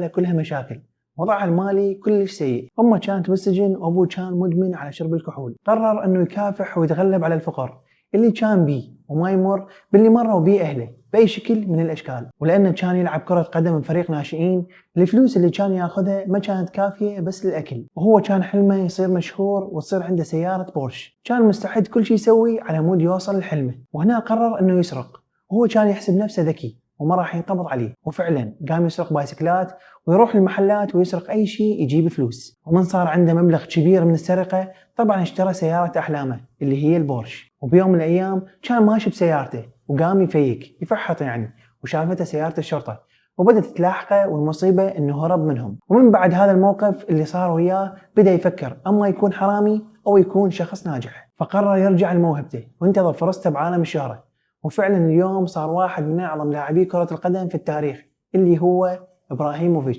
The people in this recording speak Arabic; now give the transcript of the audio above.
كلها مشاكل، وضعها المالي كلش سيء. أمه كانت بالسجن وأبوه كان مدمن على شرب الكحول. قرر أنه يكافح ويتغلب على الفقر اللي كان بيه وما يمر باللي مروا بيه أهله بأي شكل من الأشكال. ولأنه كان يلعب كرة قدم بفريق ناشئين، الفلوس اللي كان ياخذها ما كانت كافية بس للأكل، وهو كان حلمه يصير مشهور وتصير عنده سيارة بورش. كان مستعد كل شيء يسوي على مود يوصل لحلمه. وهنا قرر أنه يسرق، وهو كان يحسب نفسه ذكي وما راح ينقبض عليه. وفعلا قام يسرق بايسكلات ويروح المحلات ويسرق أي شيء يجيب فلوس. ومن صار عنده مبلغ كبير من السرقة، طبعا اشترى سيارة أحلامه اللي هي البورش. وبيوم من الأيام كان ماشي بسيارته وقام يفحط يعني، وشافته سيارة الشرطة وبدأت تلاحقه، والمصيبة انه هرب منهم. ومن بعد هذا الموقف اللي صار وياه بدأ يفكر اما يكون حرامي او يكون شخص ناجح. فقرر يرجع لموهبته وانتظر فرصته بعالم الشهرة. وفعلا اليوم صار واحد من اعظم لاعبي كرة القدم في التاريخ اللي هو إبراهيموفيتش.